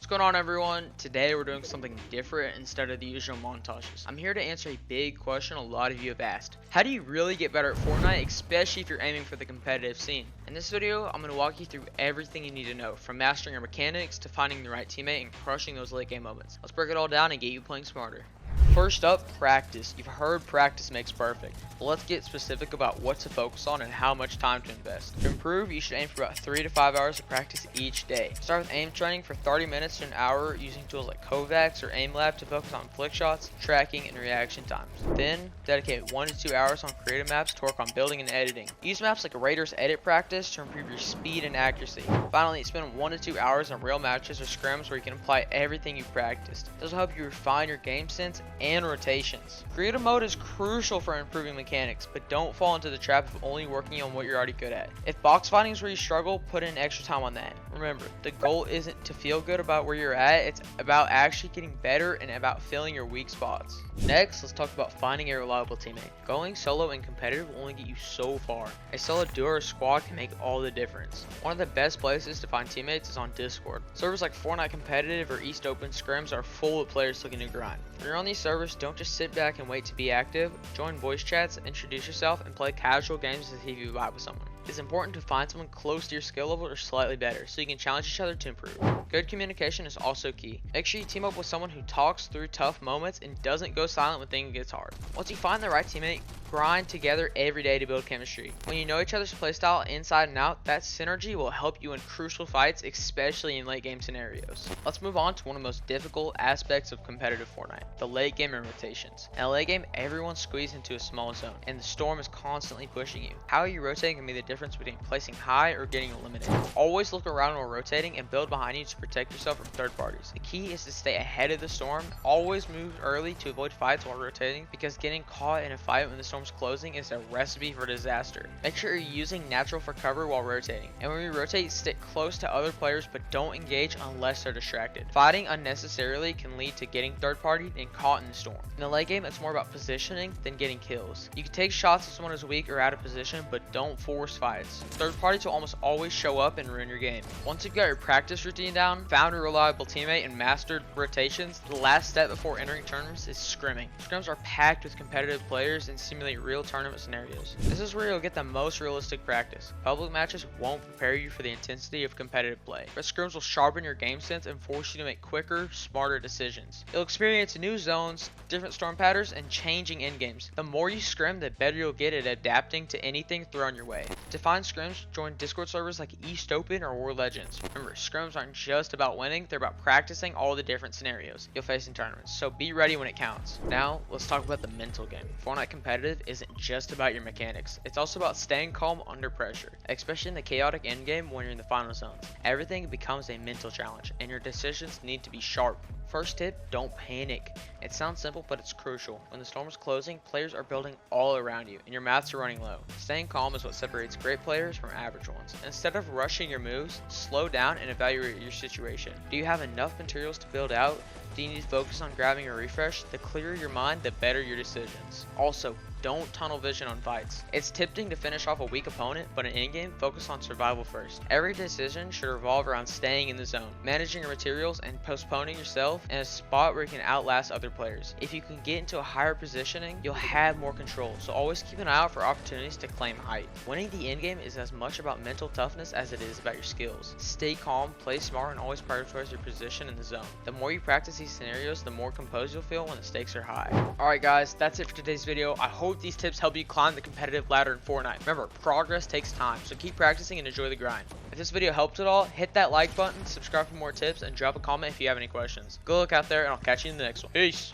What's going on, everyone? Today we're doing something different instead of the usual montages. I'm here to answer a big question a lot of you have asked. How do you really get better at Fortnite, especially if you're aiming for the competitive scene? In this video, I'm going to walk you through everything you need to know, from mastering your mechanics to finding the right teammate and crushing those late game moments. Let's break it all down and get you playing smarter. First up, practice. You've heard practice makes perfect, but let's get specific about what to focus on and how much time to invest. To improve, you should aim for about 3 to 5 hours of practice each day. Start with aim training for 30 minutes to an hour using tools like Kovacs or AimLab to focus on flick shots, tracking, and reaction times. Then, dedicate 1 to 2 hours on creative maps to work on building and editing. Use maps like Raiders Edit Practice to improve your speed and accuracy. Finally, spend 1 to 2 hours on real matches or scrims where you can apply everything you've practiced. This will help you refine your game sense and rotations. Creative mode is crucial for improving mechanics, but don't fall into the trap of only working on what you're already good at. If box fighting is where you struggle, put in extra time on that. Remember, the goal isn't to feel good about where you're at, it's about actually getting better and about filling your weak spots. Next, let's talk about finding a reliable teammate. Going solo and competitive will only get you so far. A solid duo or squad can make all the difference. One of the best places to find teammates is on Discord. Servers like Fortnite Competitive or East Open Scrims are full of players looking to grind. If you're on these servers, don't just sit back and wait to be active. Join voice chats, introduce yourself, and play casual games to see if you vibe with someone. It's important to find someone close to your skill level or slightly better, so you can challenge each other to improve. Good communication is also key. Make sure you team up with someone who talks through tough moments and doesn't go silent when things get hard. Once you find the right teammate, grind together every day to build chemistry. When you know each other's playstyle inside and out, that synergy will help you in crucial fights, especially in late game scenarios. Let's move on to one of the most difficult aspects of competitive Fortnite, the late game and rotations. In a late game, everyone's squeezed into a small zone, and the storm is constantly pushing you. How you rotate can be the difference between placing high or getting eliminated. Always look around while rotating and build behind you to protect yourself from third parties. The key is to stay ahead of the storm. Always move early to avoid fights while rotating, because getting caught in a fight when the storm's closing is a recipe for disaster. Make sure you're using natural for cover while rotating, and when you rotate, stick close to other players but don't engage unless they're distracted. Fighting unnecessarily can lead to getting third party and caught in the storm. In the late game, it's more about positioning than getting kills. You can take shots if someone is weak or out of position, but don't force fights. Third parties will almost always show up and ruin your game. Once you've got your practice routine down, found a reliable teammate, and mastered rotations, the last step before entering tournaments is scrimming. Scrims are packed with competitive players and simulate real tournament scenarios. This is where you'll get the most realistic practice. Public matches won't prepare you for the intensity of competitive play, but scrims will sharpen your game sense and force you to make quicker, smarter decisions. You'll experience new zones, different storm patterns, and changing endgames. The more you scrim, the better you'll get at adapting to anything thrown your way. To find scrims, join Discord servers like East Open or War Legends. Remember, scrims aren't just about winning, they're about practicing all the different scenarios you'll face in tournaments, so be ready when it counts. Now, let's talk about the mental game. Fortnite competitive isn't just about your mechanics, it's also about staying calm under pressure, especially in the chaotic endgame when you're in the final zones. Everything becomes a mental challenge, and your decisions need to be sharp. First tip, don't panic. It sounds simple, but it's crucial. When the storm is closing, players are building all around you, and your maths are running low. Staying calm is what separates great players from average ones. Instead of rushing your moves, slow down and evaluate your situation. Do you have enough materials to build out? Do you need to focus on grabbing a refresh? The clearer your mind, the better your decisions. Also, don't tunnel vision on fights. It's tempting to finish off a weak opponent, but in endgame, focus on survival first. Every decision should revolve around staying in the zone, managing your materials, and postponing yourself in a spot where you can outlast other players. If you can get into a higher positioning, you'll have more control, so always keep an eye out for opportunities to claim height. Winning the endgame is as much about mental toughness as it is about your skills. Stay calm, play smart, and always prioritize your position in the zone. The more you practice these scenarios, the more composed you'll feel when the stakes are high. Alright guys, that's it for today's video. I hope these tips help you climb the competitive ladder in Fortnite. Remember, progress takes time, so keep practicing and enjoy the grind. If this video helped at all, hit that like button, subscribe for more tips, and drop a comment if you have any questions. Good luck out there, and I'll catch you in the next one. Peace!